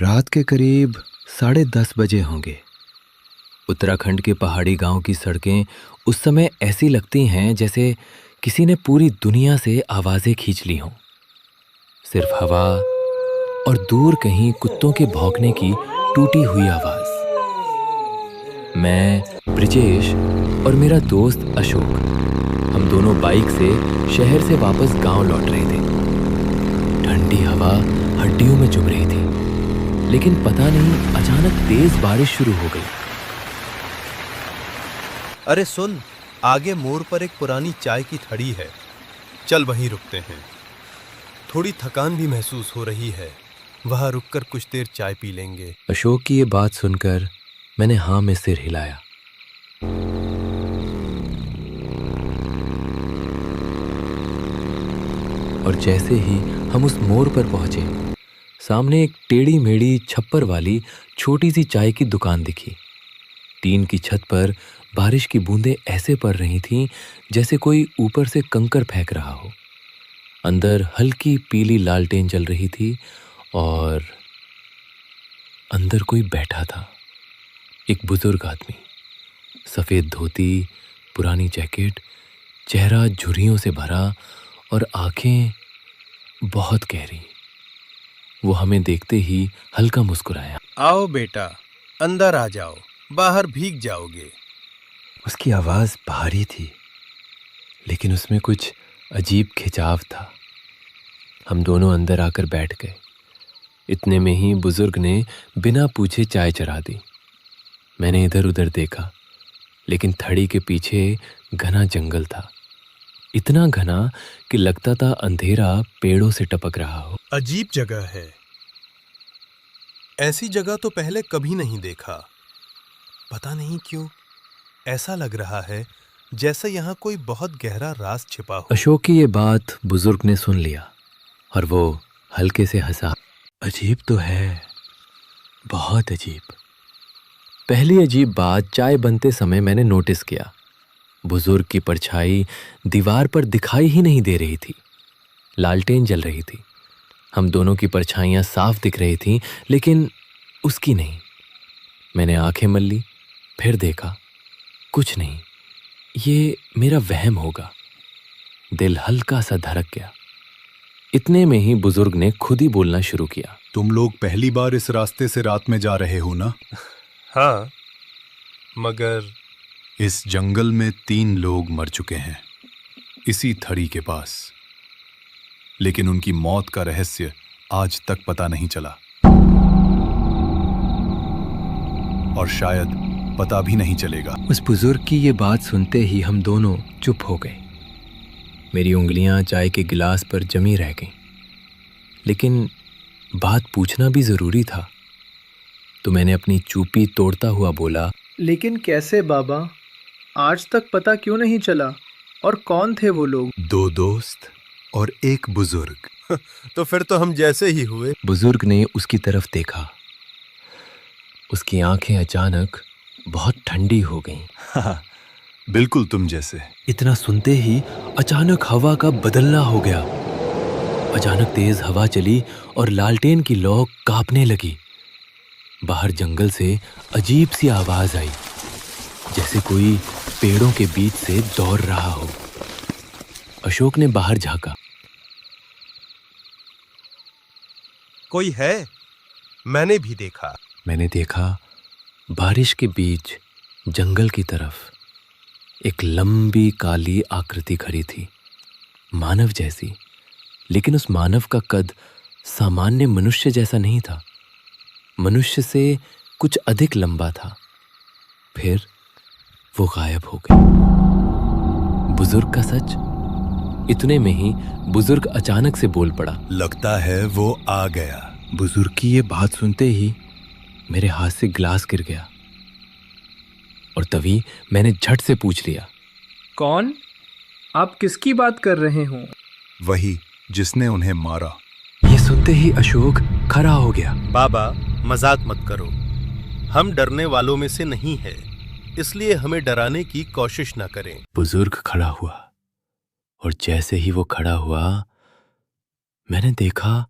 रात के करीब 10:30 बजे होंगे। उत्तराखंड के पहाड़ी गांव की सड़कें उस समय ऐसी लगती हैं जैसे किसी ने पूरी दुनिया से आवाजें खींच ली हों। सिर्फ हवा और दूर कहीं कुत्तों के भौंकने की टूटी हुई आवाज। मैं, ब्रिजेश और मेरा दोस्त अशोक, हम दोनों बाइक से शहर से वापस गांव लौट रहे थे। ठंडी हवा हड्डियों में चुभ रही थी, लेकिन पता नहीं अचानक तेज बारिश शुरू हो गई। अरे सुन, आगे मोड़ पर एक पुरानी चाय की थड़ी है, चल वहीं रुकते हैं। थोड़ी थकान भी महसूस हो रही है, वहां रुककर कुछ देर चाय पी लेंगे। अशोक की ये बात सुनकर मैंने हाँ में सिर हिलाया। और जैसे ही हम उस मोड़ पर पहुंचे, सामने एक टेढ़ी मेढ़ी छप्पर वाली छोटी सी चाय की दुकान दिखी। टीन की छत पर बारिश की बूंदें ऐसे पड़ रही थीं जैसे कोई ऊपर से कंकर फेंक रहा हो। अंदर हल्की पीली लालटेन जल रही थी और अंदर कोई बैठा था। एक बुजुर्ग आदमी, सफेद धोती, पुरानी जैकेट, चेहरा झुर्रियों से भरा और आंखें बहुत गहरी। वो हमें देखते ही हल्का मुस्कुराया। आओ बेटा, अंदर आ जाओ, बाहर भीग जाओगे। उसकी आवाज भारी थी, लेकिन उसमें कुछ अजीब खिंचाव था। हम दोनों अंदर आकर बैठ गए। इतने में ही बुजुर्ग ने बिना पूछे चाय चढ़ा दी। मैंने इधर उधर देखा, लेकिन थड़ी के पीछे घना जंगल था। इतना घना कि लगता था अंधेरा पेड़ों से टपक रहा हो। अजीब जगह है, ऐसी जगह तो पहले कभी नहीं देखा। पता नहीं क्यों ऐसा लग रहा है जैसे यहाँ कोई बहुत गहरा राज छिपा हो। अशोक की ये बात बुजुर्ग ने सुन लिया और वो हल्के से हंसा। अजीब तो है, बहुत अजीब। पहली अजीब बात चाय बनते समय मैंने नोटिस किया। बुजुर्ग की परछाई दीवार पर दिखाई ही नहीं दे रही थी। लालटेन जल रही थी। हम दोनों की परछाइयां साफ दिख रही थीं, लेकिन उसकी नहीं। मैंने आंखें मल ली, फिर देखा, कुछ नहीं। ये मेरा वहम होगा। दिल हल्का सा धड़क गया। इतने में ही बुजुर्ग ने खुद ही बोलना शुरू किया। तुम लोग पहली बार इस रास्ते से रात में जा रहे हो ना? हाँ, मगर इस जंगल में 3 लोग मर चुके हैं, इसी थड़ी के पास। लेकिन उनकी मौत का रहस्य आज तक पता नहीं चला, और शायद पता भी नहीं चलेगा। उस बुजुर्ग की ये बात सुनते ही हम दोनों चुप हो गए। मेरी उंगलियां चाय के गिलास पर जमी रह गईं। लेकिन बात पूछना भी जरूरी था, तो मैंने अपनी चुप्पी तोड़ता हुआ बोला, लेकिन कैसे बाबा? आज तक पता क्यों नहीं चला? और कौन थे वो लोग? 2 दोस्त और एक बुजुर्ग। तो फिर तो हम जैसे ही हुए। बुजुर्ग ने उसकी तरफ देखा। उसकी आंखें अचानक बहुत ठंडी हो गईं। बिल्कुल तुम जैसे। इतना सुनते ही अचानक हवा का बदलना हो गया। अचानक तेज हवा चली और लालटेन की लौ कांपने लगी। बाहर जंगल से अजीब सी आवाज आई, जैसे कोई पेड़ों के बीच से दौड़ रहा हो। अशोक ने बाहर झांका। कोई है? मैंने भी देखा। मैंने देखा, बारिश के बीच जंगल की तरफ एक लंबी काली आकृति खड़ी थी, मानव जैसी। लेकिन उस मानव का कद सामान्य मनुष्य जैसा नहीं था, मनुष्य से कुछ अधिक लंबा था। फिर वो गायब हो गई। बुजुर्ग का सच। इतने में ही बुजुर्ग अचानक से बोल पड़ा, लगता है वो आ गया। बुजुर्ग की ये बात सुनते ही मेरे हाथ से गिलास गिर गया और तभी मैंने झट से पूछ लिया, कौन? आप किसकी बात कर रहे हो? वही जिसने उन्हें मारा। ये सुनते ही अशोक खड़ा हो गया। बाबा, मजाक मत करो। हम डरने वालों में से नहीं हैं, इसलिए हमें डराने की कोशिश न करें। बुजुर्ग खड़ा हुआ और जैसे ही वो खड़ा हुआ, मैंने देखा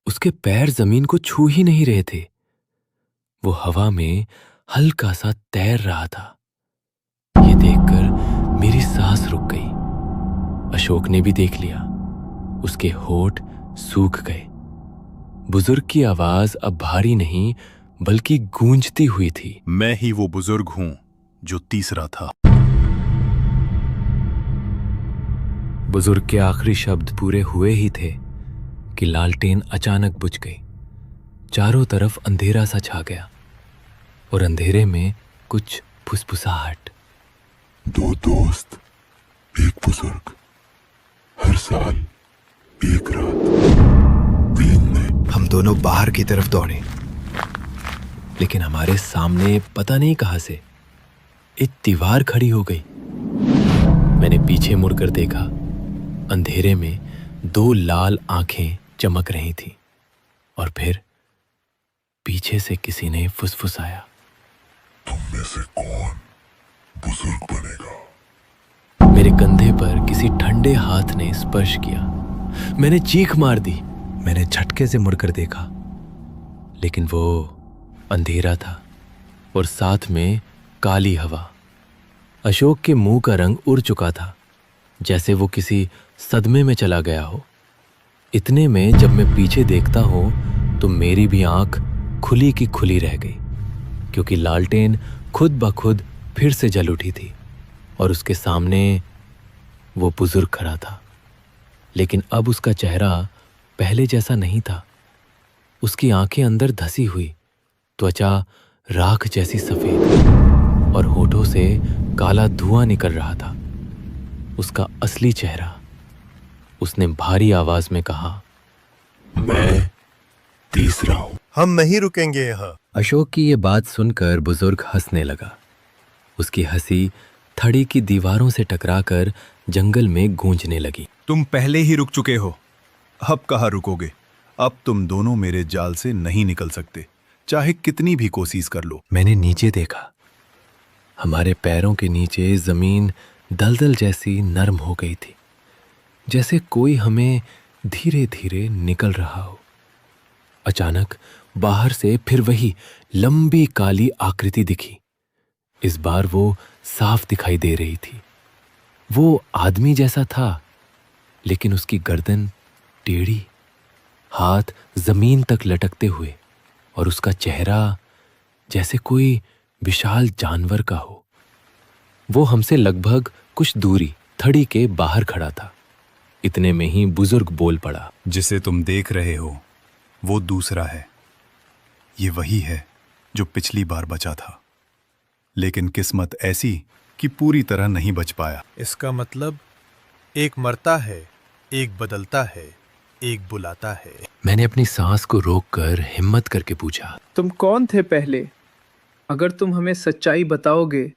उसके पैर जमीन को छू ही नहीं रहे थे। वो हवा में हल्का सा तैर रहा था। ये देखकर मेरी सांस रुक गई। अशोक ने भी देख लिया। उसके होठ सूख गए। बुजुर्ग की आवाज अब भारी नहीं बल्कि गूंजती हुई थी। मैं ही वो बुजुर्ग हूं जो तीसरा था। बुजुर्ग के आखिरी शब्द पूरे हुए ही थे कि लालटेन अचानक बुझ गई। चारों तरफ अंधेरा सा छा गया और अंधेरे में कुछ फुसफुसाहट। 2 दोस्त, एक बुजुर्ग, हर साल एक रात, दिन में। हम दोनों बाहर की तरफ दौड़े, लेकिन हमारे सामने पता नहीं कहां से एक दीवार खड़ी हो गई। मैंने पीछे मुड़कर देखा। अंधेरे में 2 लाल आंखें चमक रही थीं और फिर पीछे से किसी ने फुसफुसाया, तुम में से कौन बुजुर्ग बनेगा? मेरे कंधे पर किसी ठंडे हाथ ने स्पर्श किया। मैंने चीख मार दी। मैंने झटके से मुड़कर देखा, लेकिन वो अंधेरा था और साथ में काली हवा। अशोक के मुंह का रंग उड़ चुका था, जैसे वो किसी सदमे में चला गया हो। इतने में जब मैं पीछे देखता हूं तो मेरी भी आंख खुली की खुली रह गई, क्योंकि लालटेन खुद ब खुद फिर से जल उठी थी और उसके सामने वो बुजुर्ग खड़ा था। लेकिन अब उसका चेहरा पहले जैसा नहीं था। उसकी आंखें अंदर धसी हुई, त्वचा राख जैसी सफेद और होठों से काला धुआं निकल रहा था। उसका असली चेहरा। उसने भारी आवाज में कहा, मैं तीसरा हूं। हम नहीं रुकेंगे यहाँ। अशोक की ये बात सुनकर बुजुर्ग हंसने लगा। उसकी हंसी थड़ी की दीवारों से टकराकर जंगल में गूंजने लगी। तुम पहले ही रुक चुके हो, अब कहाँ रुकोगे? अब तुम दोनों मेरे जाल से नहीं निकल सकते, चाहे कितनी भी कोशिश कर लो। मैंने नीचे देखा। हमारे पैरों के नीचे जमीन दलदल जैसी नरम हो गई थी, जैसे कोई हमें धीरे धीरे निकल रहा हो। अचानक बाहर से फिर वही लंबी काली आकृति दिखी। इस बार वो साफ दिखाई दे रही थी। वो आदमी जैसा था, लेकिन उसकी गर्दन टेढ़ी, हाथ जमीन तक लटकते हुए और उसका चेहरा जैसे कोई विशाल जानवर का हो। वो हमसे लगभग कुछ दूरी थड़ी के बाहर खड़ा था। इतने में ही बुजुर्ग बोल पड़ा, जिसे तुम देख रहे हो वो दूसरा है। ये वही है जो पिछली बार बचा था, लेकिन किस्मत ऐसी कि पूरी तरह नहीं बच पाया। इसका मतलब एक मरता है, एक बदलता है, एक बुलाता है। मैंने अपनी सांस को रोककर हिम्मत करके पूछा, तुम कौन थे पहले? अगर तुम हमें सच्चाई बताओगे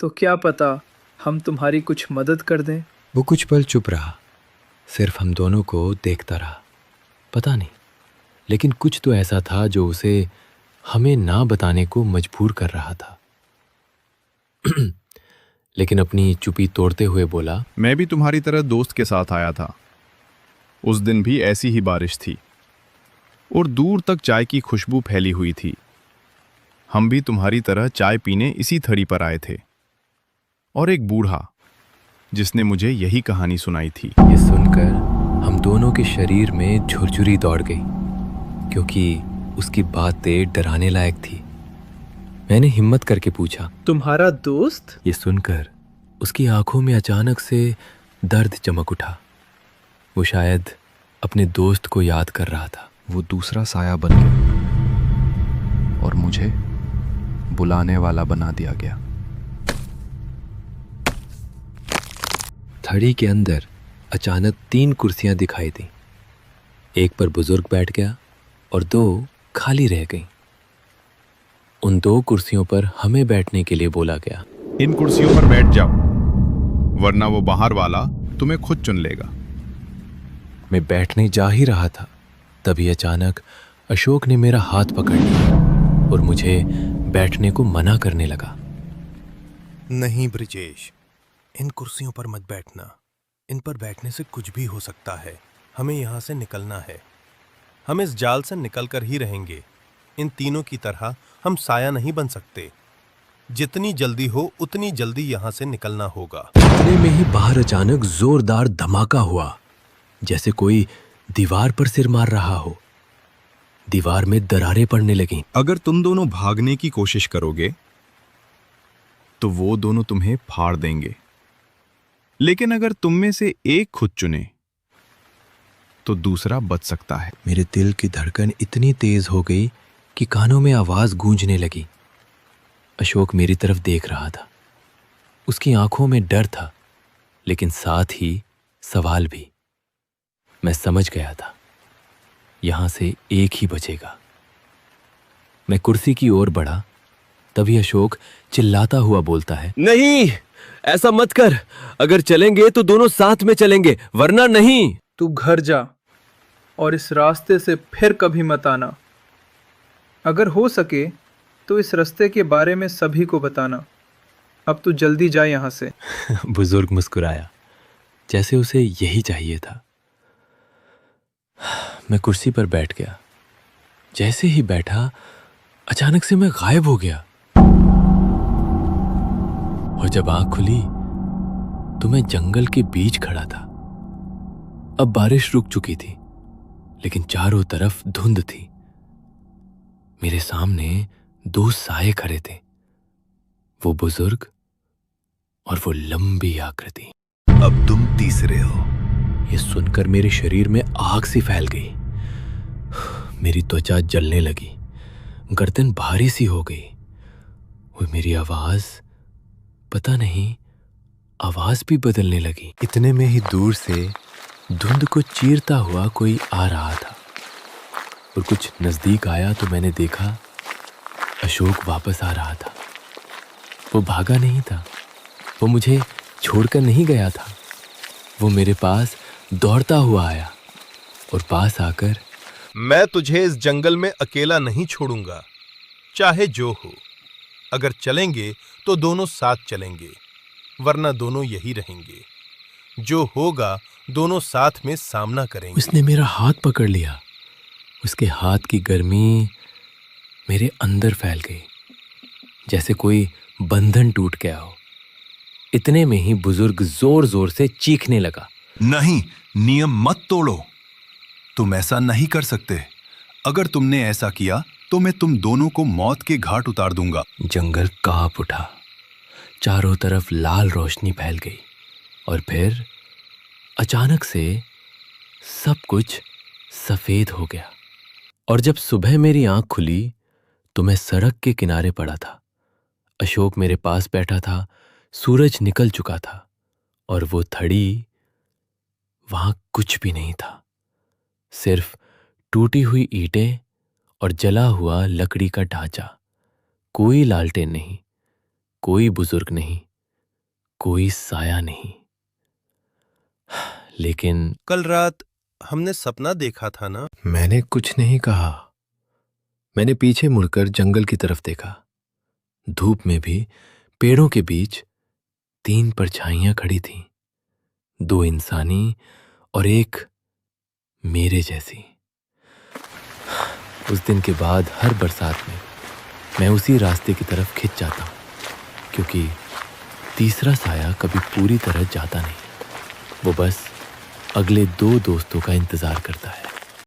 तो क्या पता हम तुम्हारी कुछ मदद कर दें। वो कुछ पल चुप रहा, सिर्फ हम दोनों को देखता रहा। पता नहीं, लेकिन कुछ तो ऐसा था जो उसे हमें ना बताने को मजबूर कर रहा था। लेकिन अपनी चुप्पी तोड़ते हुए बोला, मैं भी तुम्हारी तरह दोस्त के साथ आया था। उस दिन भी ऐसी ही बारिश थी और दूर तक चाय की खुशबू फैली हुई थी। हम भी तुम्हारी तरह चाय पीने इसी थड़ी पर आए थे, और एक बूढ़ा जिसने मुझे यही कहानी सुनाई थी। ये सुनकर हम दोनों के शरीर में झुरझुरी दौड़ गई, क्योंकि उसकी बातें डराने लायक थी। मैंने हिम्मत करके पूछा, तुम्हारा दोस्त? ये सुनकर उसकी आंखों में अचानक से दर्द चमक उठा। वो शायद अपने दोस्त को याद कर रहा था। वो दूसरा साया बन गया और मुझे बुलाने वाला बना दिया गया। थड़ी के अंदर अचानक 3 कुर्सियां दिखाई दी। एक पर बुजुर्ग बैठ गया और 2 खाली रह गईं। उन 2 कुर्सियों पर हमें बैठने के लिए बोला गया। इन कुर्सियों पर बैठ जाओ, वरना वो बाहर वाला तुम्हें खुद चुन लेगा। मैं बैठने जा ही रहा था, तभी अचानक अशोक ने मेरा हाथ पकड़ लिया और मुझे बैठने को मना करने लगा। नहीं ब्रिजेश, इन कुर्सियों पर मत बैठना। इन पर बैठने से कुछ भी हो सकता है। हमें यहाँ से निकलना है। हम इस जाल से निकलकर ही रहेंगे। इन तीनों की तरह हम साया नहीं बन सकते। जितनी जल्दी हो उतनी जल्दी यहां से निकलना होगा। इतने में ही बाहर अचानक जोरदार धमाका हुआ, जैसे कोई दीवार पर सिर मार रहा हो। दीवार में दरारें पड़ने लगीं। अगर तुम दोनों भागने की कोशिश करोगे तो वो दोनों तुम्हें फाड़ देंगे, लेकिन अगर तुम में से एक खुद चुने तो दूसरा बच सकता है। मेरे दिल की धड़कन इतनी तेज हो गई कि कानों में आवाज गूंजने लगी। अशोक मेरी तरफ देख रहा था। उसकी आंखों में डर था, लेकिन साथ ही सवाल भी। मैं समझ गया था, यहां से एक ही बचेगा। मैं कुर्सी की ओर बढ़ा, तभी अशोक चिल्लाता हुआ बोलता है, नहीं, ऐसा मत कर। अगर चलेंगे तो दोनों साथ में चलेंगे, वरना नहीं। तू घर जा और इस रास्ते से फिर कभी मत आना। अगर हो सके तो इस रास्ते के बारे में सभी को बताना। अब तू जल्दी जा यहाँ से। बुजुर्ग मुस्कुराया, जैसे उसे यही चाहिए था। मैं कुर्सी पर बैठ गया। जैसे ही बैठा, अचानक से मैं गायब हो गया। और जब आंख खुली तो मैं जंगल के बीच खड़ा था। अब बारिश रुक चुकी थी, लेकिन चारों तरफ धुंध थी। मेरे सामने दो साये खड़े थे, वो बुजुर्ग और वो लंबी आकृति। अब तुम तीसरे हो। ये सुनकर मेरे शरीर में आग सी फैल गई। मेरी त्वचा जलने लगी, गर्दन भारी सी हो गई। वो मेरी आवाज, पता नहीं, आवाज भी बदलने लगी। इतने में ही दूर से धुंध को चीरता हुआ कोई आ रहा था, और कुछ नजदीक आया तो मैंने देखा अशोक वापस आ रहा था। वो भागा नहीं था, वो मुझे छोड़कर नहीं गया था। वो मेरे पास दौड़ता हुआ आया और पास आकर, मैं तुझे इस जंगल में अकेला नहीं छोड़ूंगा, चाहे जो हो। अगर चलेंगे तो दोनों साथ चलेंगे, वरना दोनों यही रहेंगे। जो होगा दोनों साथ में सामना करेंगे। उसने मेरा हाथ पकड़ लिया। उसके हाथ की गर्मी मेरे अंदर फैल गई, जैसे कोई बंधन टूट गया हो। इतने में ही बुजुर्ग जोर जोर से चीखने लगा, नहीं, नियम मत तोड़ो। तुम ऐसा नहीं कर सकते। अगर तुमने ऐसा किया तो मैं तुम दोनों को मौत के घाट उतार दूंगा। जंगल कांप उठा। चारों तरफ लाल रोशनी फैल गई, और फिर अचानक से सब कुछ सफेद हो गया। और जब सुबह मेरी आंख खुली तो मैं सड़क के किनारे पड़ा था। अशोक मेरे पास बैठा था। सूरज निकल चुका था, और वो थड़ी, वहां कुछ भी नहीं था। सिर्फ टूटी हुई ईंटें और जला हुआ लकड़ी का ढांचा। कोई लालटेन नहीं, कोई बुजुर्ग नहीं, कोई साया नहीं। लेकिन कल रात हमने सपना देखा था ना? मैंने कुछ नहीं कहा। मैंने पीछे मुड़कर जंगल की तरफ देखा। धूप में भी पेड़ों के बीच 3 परछाइयां खड़ी थीं, 2 इंसानी और एक मेरे जैसी। उस दिन के बाद हर बरसात में मैं उसी रास्ते की तरफ खिंच जाता हूं, क्योंकि तीसरा साया कभी पूरी तरह जाता नहीं। वो बस अगले 2 दोस्तों का इंतजार करता है।